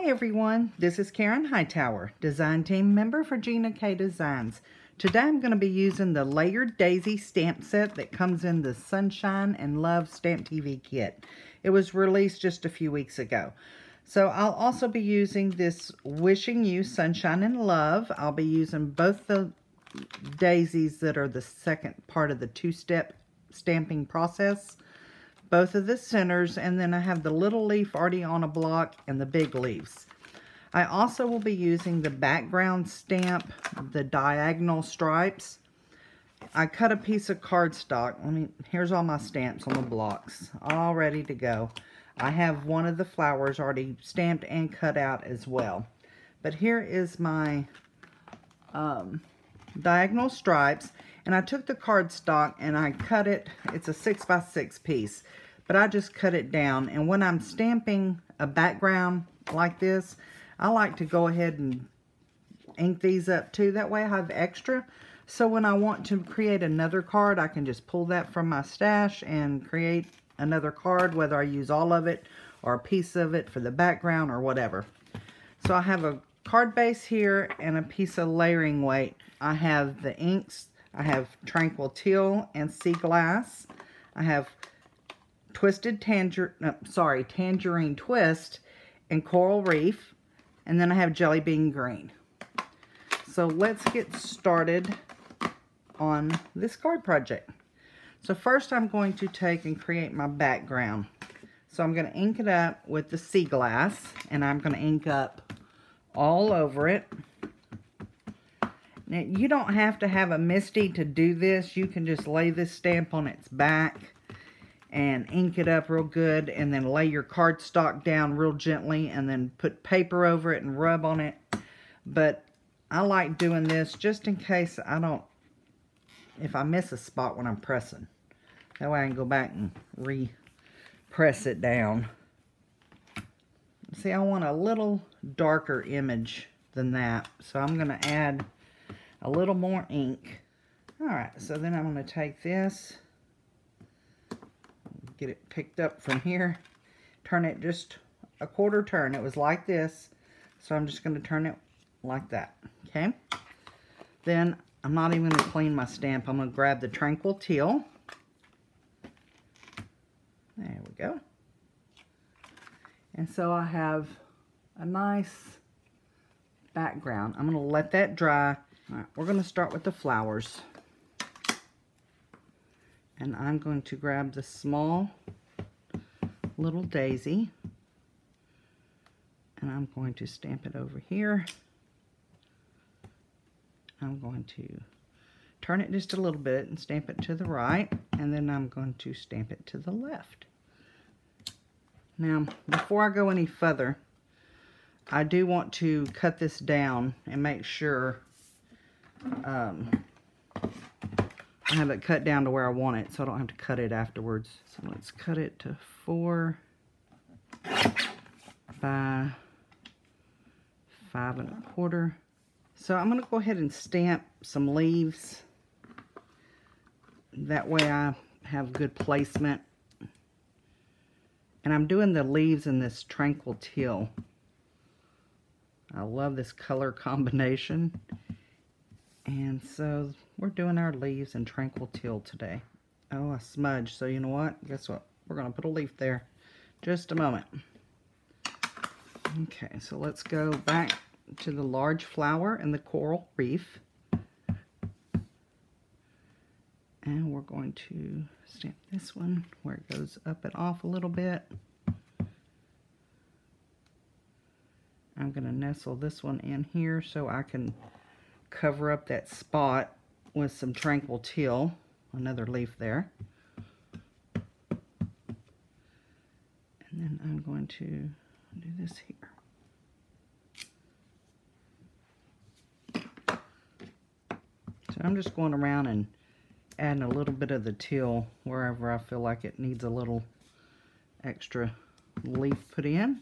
Hi everyone, this is Karen Hightower, design team member for Gina K Designs. Today I'm going to be using the Layered Daisy stamp set that comes in the Sunshine and Love Stamp TV kit. It was released just a few weeks ago. So I'll also be using this Wishing You Sunshine and Love. I'll be using both the daisies that are the second part of the two-step stamping process. Both of the centers, and then I have the little leaf already on a block and the big leaves. I also will be using the background stamp, the diagonal stripes. I cut a piece of cardstock. Here's all my stamps on the blocks, all ready to go. I have one of the flowers already stamped and cut out as well. But here is my diagonal stripes, and I took the cardstock and I cut it. It's a 6x6 piece. But I just cut it down, and when I'm stamping a background like this, I like to go ahead and ink these up too. That way I have extra. So when I want to create another card, I can just pull that from my stash and create another card, whether I use all of it or a piece of it for the background or whatever. So I have a card base here and a piece of layering weight. I have the inks. I have Tranquil Teal and Sea Glass. I have Tangerine Twist and Coral Reef, and then I have Jelly Bean Green. So let's get started on this card project. So first I'm going to take and create my background. So I'm going to ink it up with the Sea Glass, and I'm going to ink up all over it. Now you don't have to have a MISTI to do this. You can just lay this stamp on its back and ink it up real good, and then lay your cardstock down real gently, and then put paper over it and rub on it. But I like doing this just in case if I miss a spot when I'm pressing. That way I can go back and re-press it down. See, I want a little darker image than that, so I'm going to add a little more ink. Alright, so then I'm going to take this, get it picked up from here, turn it just a quarter turn. It was like this, so I'm just going to turn it like that. Okay, then I'm not even going to clean my stamp. I'm going to grab the Tranquil Teal. There we go. And so I have a nice background. I'm going to let that dry. All right, we're going to start with the flowers. And I'm going to grab the small little daisy, and I'm going to stamp it over here. I'm going to turn it just a little bit and stamp it to the right, and then I'm going to stamp it to the left. Now, before I go any further, I do want to cut this down and make sure I have it cut down to where I want it, so I don't have to cut it afterwards. So let's cut it to 4 by 5 1/4. So I'm going to go ahead and stamp some leaves. That way I have good placement. And I'm doing the leaves in this Tranquil Teal. I love this color combination. And so we're doing our leaves in Tranquil Teal today. Oh, I smudged. So you know what? Guess what? We're going to put a leaf there. Just a moment. Okay, so let's go back to the large flower and the Coral Reef. And we're going to stamp this one where it goes up and off a little bit. I'm going to nestle this one in here so I can cover up that spot with some Tranquil Teal, another leaf there. And then I'm going to do this here. So I'm just going around and adding a little bit of the teal wherever I feel like it needs a little extra leaf put in.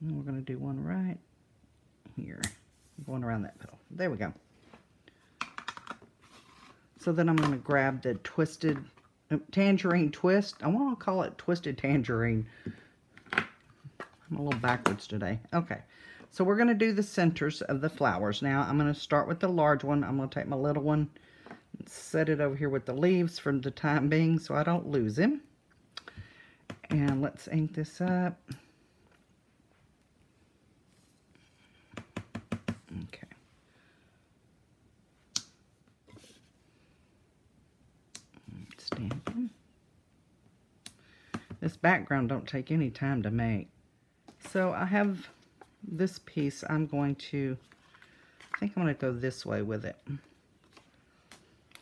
And we're going to do one right here. Going around that petal. There we go. So then I'm going to grab the Tangerine Twist. I want to call it Twisted Tangerine. I'm a little backwards today. Okay, so we're going to do the centers of the flowers. Now, I'm going to start with the large one. I'm going to take my little one and set it over here with the leaves for the time being so I don't lose him. And let's ink this up. Okay. Stamp him. This background don't take any time to make. So I have this piece. I think I'm going to go this way with it.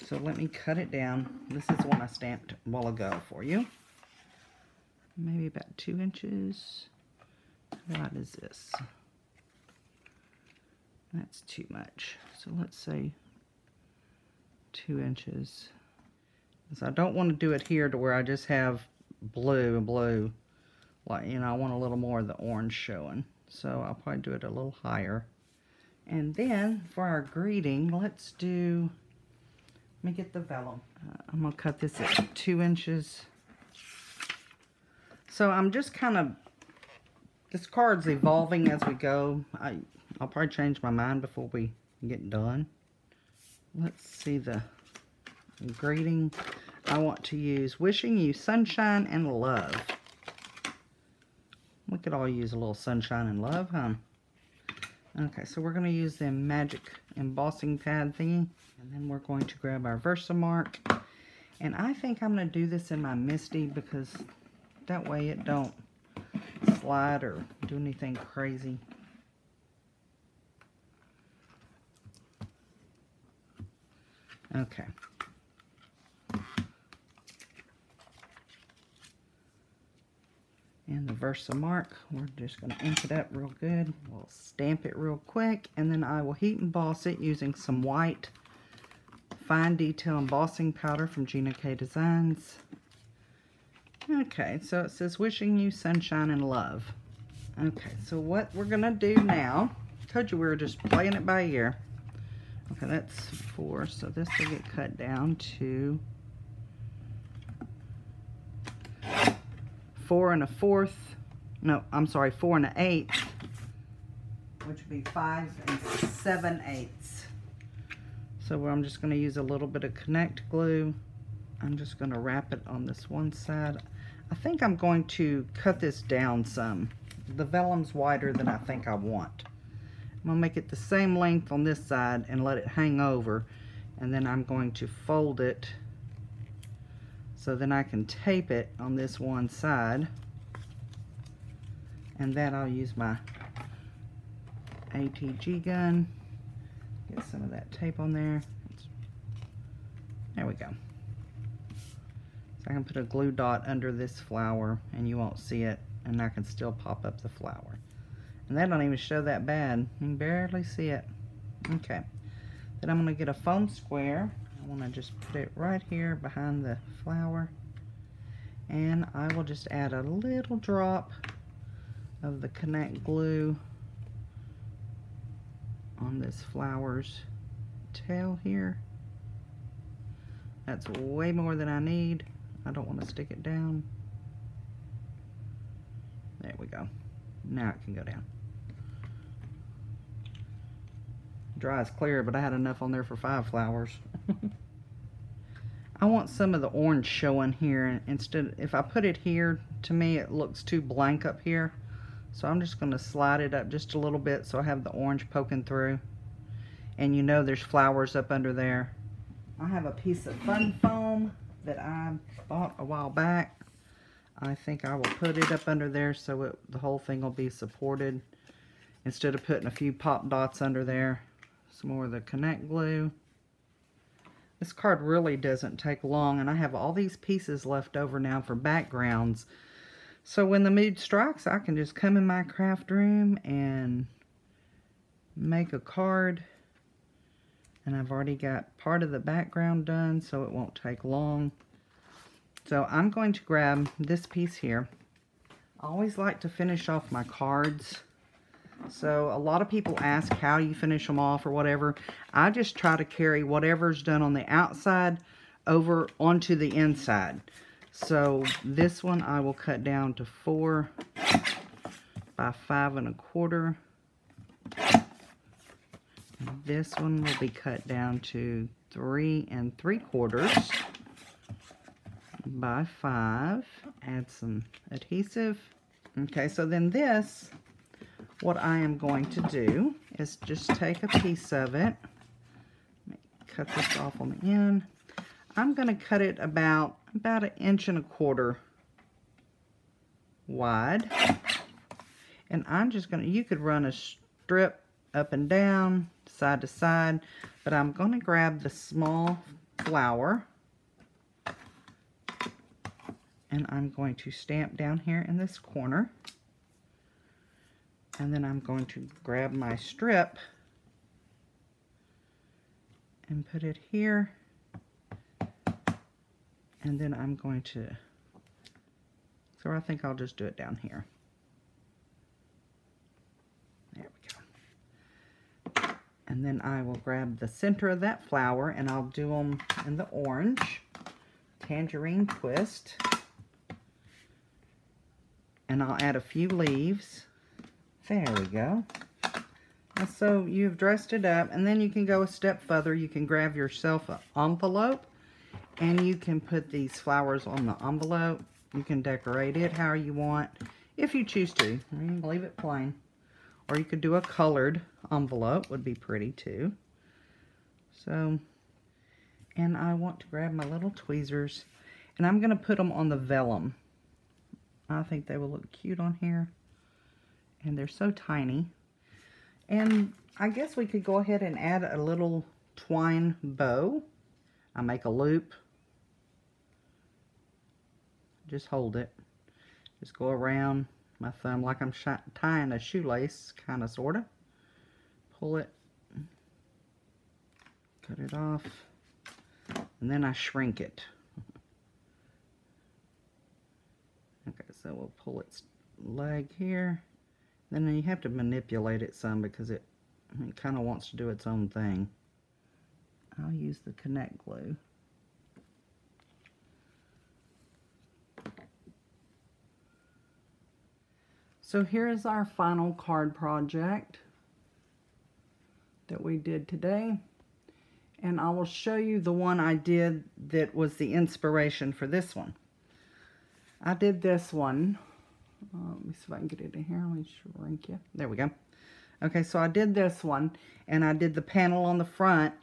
So let me cut it down. This is one I stamped a while ago for you. Maybe about 2 inches. How wide is this? That's too much. So let's say 2 inches. So I don't want to do it here to where I just have blue and blue. Like, you know, I want a little more of the orange showing. So I'll probably do it a little higher. And then for our greeting, let's do, let me get the vellum. I'm going to cut this at 2 inches. So I'm just kind of, this card's evolving as we go. I'll probably change my mind before we get done. Let's see the greeting. I want to use wishing you sunshine and love. We could all use a little sunshine and love, huh? Okay, so we're going to use the magic embossing pad thingy. And then we're going to grab our Versamark. And I think I'm going to do this in my Misty because that way it don't slide or do anything crazy. Okay. And the Versamark, we're just going to ink it up real good. We'll stamp it real quick, and then I will heat emboss it using some white fine detail embossing powder from Gina K Designs. Okay, so it says wishing you sunshine and love. Okay, so what we're going to do now, I told you we were just playing it by ear. Okay, that's 4, so this will get cut down to 4 1/4. No, I'm sorry, 4 1/8, which would be 5 7/8. So I'm just going to use a little bit of Connect glue. I'm just going to wrap it on this one side. I think I'm going to cut this down some. The vellum's wider than I think I want. I'm going to make it the same length on this side and let it hang over. And then I'm going to fold it so then I can tape it on this one side. And then I'll use my ATG gun. Get some of that tape on there. There we go. So I can put a glue dot under this flower and you won't see it, and I can still pop up the flower. And that don't even show that bad. You can barely see it. Okay. Then I'm going to get a foam square. I want to just put it right here behind the flower. And I will just add a little drop of the Connect glue on this flower's tail here. That's way more than I need. I don't want to stick it down. There we go. Now it can go down. Dry as clear, but I had enough on there for 5 flowers. I want some of the orange showing here. Instead, if I put it here, to me it looks too blank up here. So I'm just going to slide it up just a little bit so I have the orange poking through. And you know there's flowers up under there. I have a piece of fun foam that I bought a while back. I think I will put it up under there so the whole thing will be supported. Instead of putting a few pop dots under there. Some more of the Connect glue. This card really doesn't take long, and I have all these pieces left over now for backgrounds. So when the mood strikes, I can just come in my craft room and make a card. And I've already got part of the background done, so it won't take long. So I'm going to grab this piece here. I always like to finish off my cards. So a lot of people ask how you finish them off or whatever. I just try to carry whatever's done on the outside over onto the inside. So this one I will cut down to 4 by 5 1/4. This one will be cut down to 3 3/4 by 5. Add some adhesive. Okay, so then this, what I am going to do is just take a piece of it. Cut this off on the end. I'm going to cut it about 1 1/4 wide. And I'm just going to, you could run a strip up and down, side to side, but I'm going to grab the small flower and I'm going to stamp down here in this corner. And then I'm going to grab my strip and put it here. And then I'm going to, so I think I'll just do it down here. There we go. And then I will grab the center of that flower and I'll do them in the orange. Tangerine Twist. And I'll add a few leaves. There we go. And so you've dressed it up, and then you can go a step further. You can grab yourself an envelope, and you can put these flowers on the envelope. You can decorate it however you want, if you choose to. You can leave it plain. Or you could do a colored envelope, would be pretty too. So, and I want to grab my little tweezers, and I'm going to put them on the vellum. I think they will look cute on here. And they're so tiny. And I guess we could go ahead and add a little twine bow. I make a loop. Just hold it. Just go around my thumb like I'm tying a shoelace, kind of, sort of. Pull it. Cut it off. And then I shrink it. Okay, so we'll pull its leg here. Then you have to manipulate it some because it kind of wants to do its own thing. I'll use the Connect glue. So here is our final card project that we did today. And I will show you the one I did that was the inspiration for this one. I did this one. Let me see if I can get it in here. Let me shrink you. There we go. Okay, so I did this one, and I did the panel on the front,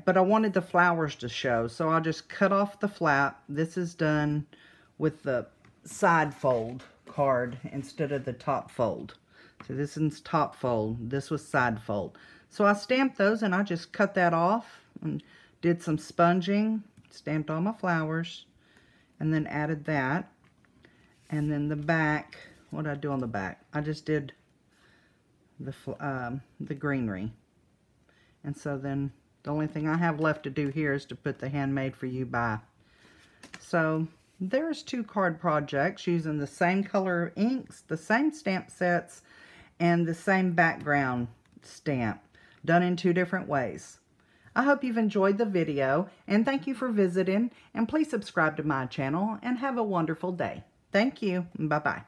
but I wanted the flowers to show, so I just cut off the flap. This is done with the side fold card instead of the top fold. So this is top fold. This was side fold. So I stamped those, and I just cut that off and did some sponging, stamped all my flowers, and then added that. And then the back, what did I do on the back? I just did the greenery. And so then the only thing I have left to do here is to put the Handmade for You by. So there's 2 card projects using the same color inks, the same stamp sets, and the same background stamp, done in 2 different ways. I hope you've enjoyed the video, and thank you for visiting, and please subscribe to my channel, and have a wonderful day. Thank you. Bye-bye.